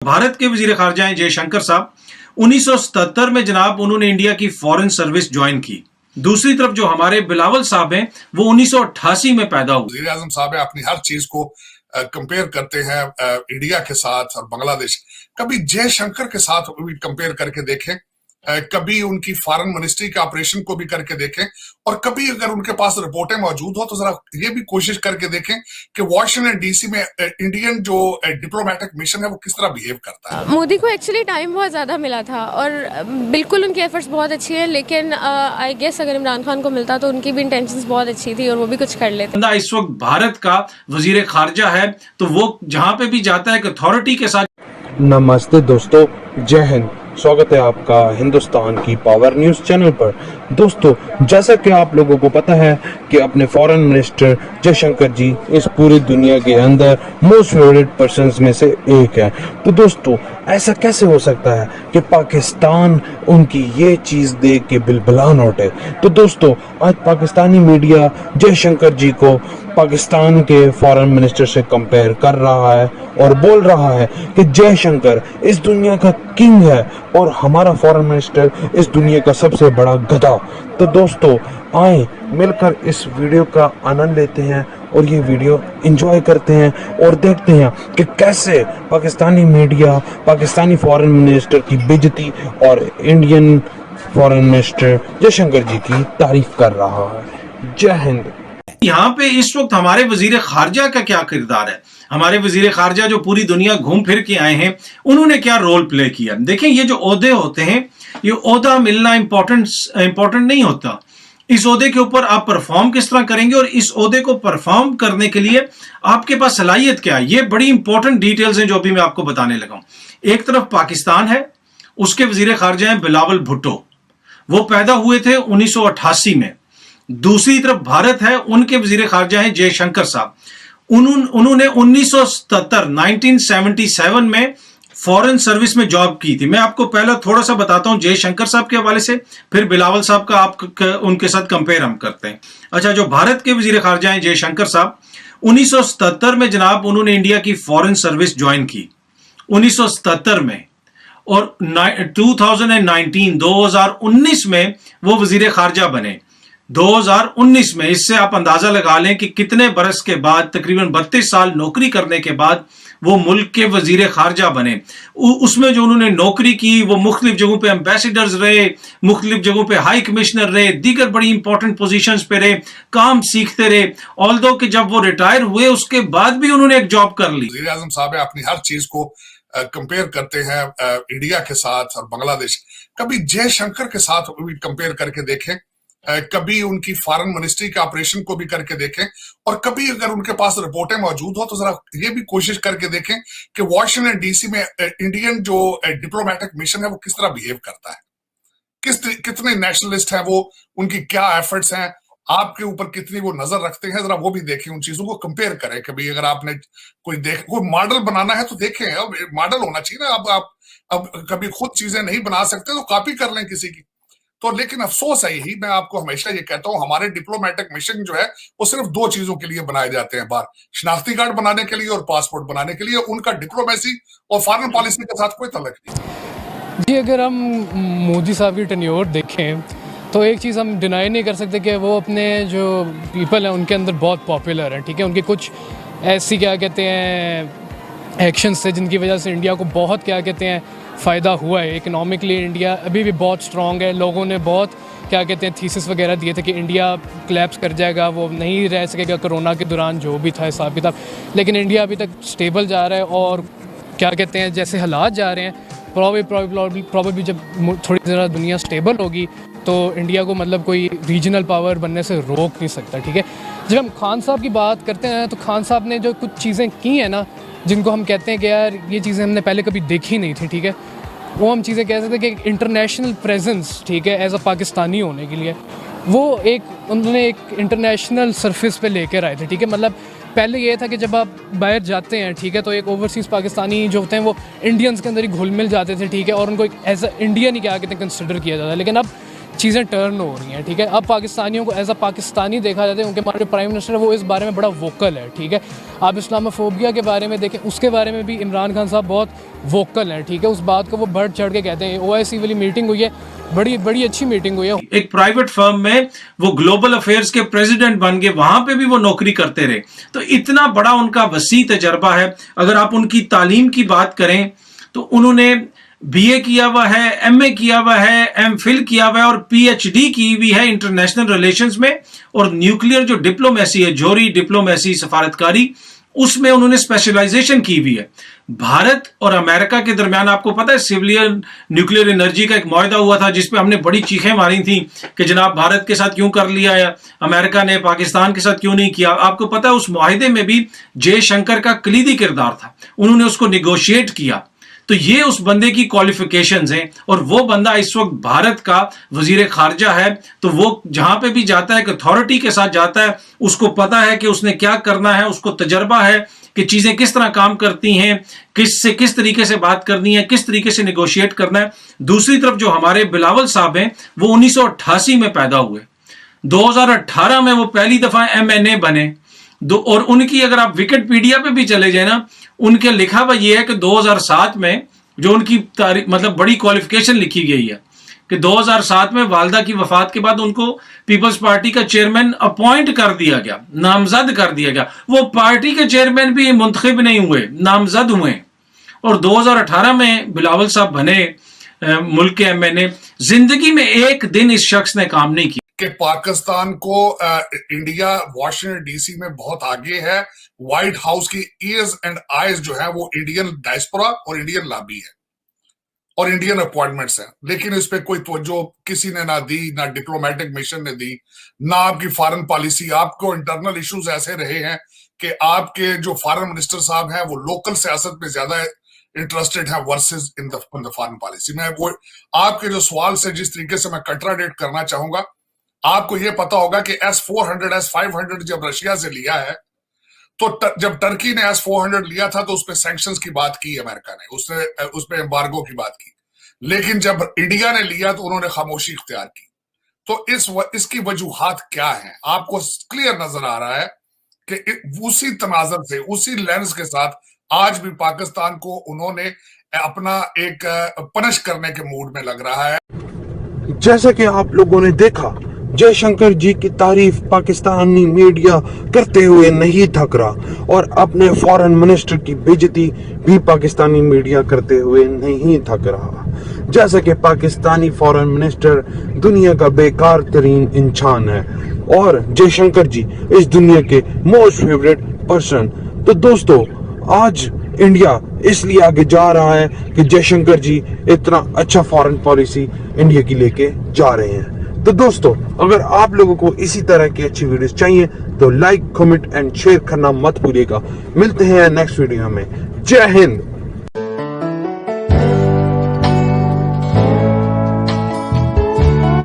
भारत के वजीर खारजा हैं जयशंकर साहब, 1977 में जनाब उन्होंने इंडिया की फॉरेन सर्विस ज्वाइन की। दूसरी तरफ जो हमारे बिलावल साहब हैं वो 1988 में पैदा हुए। वजीर आजम साहब है अपनी हर चीज को कंपेयर करते हैं इंडिया के साथ और बांग्लादेश। कभी जयशंकर के साथ भी कंपेयर करके देखें, कभी उनकी फॉरेन मिनिस्ट्री के ऑपरेशन को भी करके देखें, और कभी अगर उनके पास रिपोर्टें मौजूद हो तो जरा ये भी कोशिश करके देखें कि वॉशिंगटन डीसी में इंडियन जो डिप्लोमेटिक मिशन है वो किस तरह बिहेव करता है। मोदी को एक्चुअली टाइम बहुत ज्यादा मिला था और बिल्कुल उनकी एफर्ट्स बहुत अच्छी है, लेकिन आई गेस अगर इमरान खान को मिलता तो उनकी भी इंटेंशंस बहुत अच्छी थी और वो भी कुछ कर लेते। इस वक्त भारत का वजीर खारजा है तो वो जहां पे भी जाता है अथॉरिटी के साथ। नमस्ते दोस्तों, जय हिंद। स्वागत है आपका हिंदुस्तान की पावर न्यूज चैनल पर। दोस्तों, जैसा कि आप लोगों को पता है कि अपने फॉरेन मिनिस्टर जयशंकर जी इस पूरी दुनिया के अंदर मोस्ट फेवरेट पर्संस में से एक है। तो दोस्तों, ऐसा कैसे हो सकता है कि पाकिस्तान उनकी ये चीज देख के बिलबिलान उठे। तो दोस्तों, आज पाकिस्तानी मीडिया जयशंकर जी को पाकिस्तान के फॉरेन मिनिस्टर से कंपेयर कर रहा है और बोल रहा है कि जयशंकर इस दुनिया का किंग है और हमारा फॉरेन मिनिस्टर इस दुनिया का सबसे बड़ा गधा। तो दोस्तों, आए मिलकर इस वीडियो का आनंद लेते हैं और ये वीडियो एंजॉय करते हैं और देखते हैं कि कैसे Pakistani media Pakistani foreign minister की बेइज्जती और इंडियन फॉरेन मिनिस्टर जयशंकर जी की तारीफ कर रहा है। जय हिंद। यहाँ पे इस वक्त हमारे वजीर खारजा का क्या किरदार है? हमारे वजीर खारजा जो पूरी दुनिया घूम फिर के आए हैं, उन्होंने क्या रोल प्ले किया? देखें, ये जो ओहदे होते हैं, ये ओहदा मिलना इंपॉर्टेंट नहीं होता। इस ओहदे के ऊपर आप परफॉर्म किस तरह करेंगे और इस ओहदे को परफॉर्म करने के लिए आपके पास सलाहियत क्या है, ये बड़ी इंपॉर्टेंट डिटेल्स हैं जो अभी मैं आपको बताने लगा हूं। एक तरफ पाकिस्तान है, उसके वजीर खारजा हैं बिलावल भुट्टो, वो पैदा हुए थे 1988 में। दूसरी तरफ भारत है, उनके वजीर खारजा हैं जयशंकर साहब, उन्होंने 1977 में फॉरेन सर्विस में जॉब की थी। मैं आपको पहले थोड़ा सा बताता हूं जयशंकर साहब के हवाले से, फिर बिलावल साहब का उनके साथ कंपेयर हम करते हैं। अच्छा, जो भारत के वजीर खारजा हैं जयशंकर साहब, 1977 में जनाब उन्होंने इंडिया की फॉरेन सर्विस ज्वाइन की 1977 में, और 2019 में वो वजीर खारजा बने 2019 में। इससे आप अंदाजा लगा लें कि कितने बरस के बाद, तकरीबन 32 साल नौकरी करने के बाद वो मुल्क के वजीर खारजा बने। उसमें जो उन्होंने नौकरी की वो मुख्तलिफ जगहों पे एम्बेसडर्स रहे, मुख्तलिफ जगहों पे हाई कमिश्नर रहे, दीगर बड़ी इंपॉर्टेंट पोजीशंस पे रहे, काम सीखते रहे। ऑल्दो कि जब वो रिटायर हुए उसके बाद भी उन्होंने एक जॉब कर ली। वजीर आजम साहब है अपनी हर चीज को कंपेयर करते हैं इंडिया के साथ और बांग्लादेश। कभी जयशंकर के साथ भी कंपेयर करके देखें, कभी उनकी फॉरेन मिनिस्ट्री के ऑपरेशन को भी करके देखें, और कभी अगर उनके पास रिपोर्टें मौजूद हो तो जरा ये भी कोशिश करके देखें कि वॉशिंगटन डीसी में इंडियन जो डिप्लोमेटिक मिशन है वो किस तरह बिहेव करता है, कितने नेशनलिस्ट हैं वो, उनकी क्या एफर्ट्स हैं, आपके ऊपर कितनी वो नजर रखते हैं, जरा वो भी देखें, उन चीजों को कंपेयर करें। कभी अगर आपने कोई मॉडल बनाना है तो देखें, अब मॉडल होना चाहिए ना। अब कभी खुद चीजें नहीं बना सकते तो कॉपी कर लें किसी की। तो लेकिन अफसोस है यही, मैं आपको हमेशा ये कहता हूं, हमारे डिप्लोमेटिक मिशन जो है वो सिर्फ दो चीजों के लिए बनाए जाते हैं बाहर, शनाख्ती कार्ड बनाने के लिए और पासपोर्ट बनाने के लिए। उनका डिप्लोमेसी और फॉरेन पॉलिसी के साथ कोई तल्लुक नहीं। जी, अगर हम मोदी साहब की टेन्योर देखें तो एक चीज़ हम डिनाई नहीं कर सकते कि वो अपने जो पीपल हैं उनके अंदर बहुत पॉपुलर हैं। ठीक है, उनके कुछ ऐसी क्या कहते हैं एक्शंस थे जिनकी वजह से इंडिया को बहुत क्या कहते हैं फ़ायदा हुआ है। इकनॉमिकली इंडिया अभी भी बहुत स्ट्रॉन्ग है। लोगों ने बहुत क्या कहते हैं थीसिस वगैरह दिए थे कि इंडिया क्लैप्स कर जाएगा, वो नहीं रह सकेगा कोरोना के दौरान, जो भी था हिसाब किताब। लेकिन इंडिया अभी तक स्टेबल जा रहा है और क्या कहते हैं जैसे हालात जा रहे हैं, प्रॉब्ली जब थोड़ी ज़रा दुनिया स्टेबल होगी तो इंडिया को मतलब कोई रीजनल पावर बनने से रोक नहीं सकता। ठीक है, जब हम खान साहब की बात करते हैं तो खान साहब ने जो कुछ चीज़ें की हैं ना, जिनको हम कहते हैं कि यार ये चीज़ें हमने पहले कभी देखी नहीं थी। ठीक है, वो हम चीज़ें कह सकते हैं कि इंटरनेशनल प्रेजेंस, ठीक है, एज अ पाकिस्तानी होने के लिए वो उन्होंने एक इंटरनेशनल सरफेस पे लेकर आए थे। ठीक है, मतलब पहले ये था कि जब आप बाहर जाते हैं, ठीक है, तो एक ओवरसीज़ पाकिस्तानी जो होते हैं वो इंडियंस के अंदर ही घुल मिल जाते थे। ठीक है, और उनको एक एज अ इंडियन ही क्या कहते हैं कंसिडर किया जाता है। लेकिन अब चीज़ें टर्न हो रही हैं, ठीक है। अब पाकिस्तानियों को एज अ पाकिस्तानी देखा जाता है, उनके हमारे प्राइम मिनिस्टर है वो इस बारे में बड़ा वोकल है, ठीक है। आप इस्लामोफोबिया के बारे में देखें, उसके बारे में भी इमरान खान साहब बहुत वोकल हैं, ठीक है। उस बात को वो बढ़ चढ़ के कहते हैं। OIC वाली मीटिंग हुई है, बड़ी अच्छी मीटिंग हुई है। एक प्राइवेट फर्म में वो ग्लोबल अफेयर्स के प्रेसिडेंट बन गए, वहां पे भी वो नौकरी करते रहे। तो इतना बड़ा उनका वसी तजर्बा है। अगर आप उनकी तालीम की बात करें तो उन्होंने BA किया हुआ है, MA किया हुआ है, MPhil किया हुआ है और PhD की हुई है इंटरनेशनल रिलेशंस में। और न्यूक्लियर जो डिप्लोमेसी है, जोहरी डिप्लोमेसी, सफारतकारी, उसमें उन्होंने स्पेशलाइजेशन की हुई है। भारत और अमेरिका के दरमियान आपको पता है सिविलियन न्यूक्लियर एनर्जी का एक मुआहदा हुआ था, जिसपे हमने बड़ी चीखें मारी थी कि जनाब भारत के साथ क्यों कर लिया है, अमेरिका ने पाकिस्तान के साथ क्यों नहीं किया। आपको पता है उस मुआहदे में भी जयशंकर का कलीदी किरदार था, उन्होंने उसको निगोशिएट किया। तो ये उस बंदे की क्वालिफिकेशंस हैं। और वो बंदा इस वक्त भारत का वजीर खारजा है। तो वो जहां पे भी जाता है, अथॉरिटी के साथ जाता है, उसको पता है कि उसने क्या करना है, उसको तजर्बा है कि चीजें किस तरह काम करती हैं, किस तरीके से बात करनी है, किस तरीके से निगोशिएट करना है। दूसरी तरफ जो हमारे बिलावल साहब हैं, वो 1988 में पैदा हुए, 2018 में वो पहली दफा MNA बने। और उनकी अगर आप विकिपीडिया पे भी चले जाए ना, उनके लिखा हुआ ये है कि 2007 में जो उनकी मतलब बड़ी क्वालिफिकेशन लिखी गई है कि 2007 में वालदा की वफात के बाद उनको पीपल्स पार्टी का चेयरमैन अपॉइंट कर दिया गया, नामजद कर दिया गया। वो पार्टी के चेयरमैन भी मुंतखब नहीं हुए, नामजद हुए। और 2018 में बिलावल साहब बने मुल्क के MNA। जिंदगी में एक दिन इस शख्स ने काम नहीं किया। कि पाकिस्तान को इंडिया वाशिंगटन DC में बहुत आगे है। व्हाइट हाउस की ईयर्स एंड आईज जो है वो इंडियन डायस्पोरा और इंडियन लॉबी है और इंडियन अपॉइंटमेंट्स हैं। लेकिन इस पे कोई तवज्जो किसी ने ना दी, ना डिप्लोमेटिक मिशन ने दी, ना आपकी फॉरेन पॉलिसी। आपको इंटरनल इश्यूज ऐसे रहे हैं कि आपके जो फॉरेन मिनिस्टर साहब हैं वो लोकल सियासत में ज्यादा इंटरेस्टेड है versus in the foreign policy. मैं वो आपके जो सवाल से जिस तरीके से मैं कंट्राडिक्ट करना चाहूंगा, आपको यह पता होगा कि S-400 S-500 जब रशिया से लिया है, तो जब टर्की ने S-400 लिया था तो उस पर सैंक्शंस की बात की अमेरिका ने, उस पर एम्बार्गो की बात की। लेकिन जब इंडिया ने लिया तो उन्होंने खामोशी इख्तियार की। तो इसकी वजूहात क्या है? आपको क्लियर नजर आ रहा है कि उसी तनाजर से, उसी लेंस के साथ आज भी पाकिस्तान को उन्होंने अपना एक पनिश करने के मूड में लग रहा है। जैसा कि आप लोगों ने देखा, जयशंकर जी की तारीफ पाकिस्तानी मीडिया करते हुए नहीं थक रहा और अपने फॉरेन मिनिस्टर की बेइज्जती भी पाकिस्तानी मीडिया करते हुए नहीं थक रहा। जैसा कि पाकिस्तानी फॉरेन मिनिस्टर दुनिया का बेकार तरीन इंसान है और जयशंकर जी इस दुनिया के मोस्ट फेवरेट पर्सन। तो दोस्तों, आज इंडिया इसलिए आगे जा रहा है कि जयशंकर जी इतना अच्छा फॉरेन पॉलिसी इंडिया की लेके जा रहे हैं। तो दोस्तों, अगर आप लोगों को इसी तरह की अच्छी वीडियोस चाहिए तो लाइक, कमेंट एंड शेयर करना मत भूलिएगा। मिलते हैं नेक्स्ट वीडियो में। जय हिंद।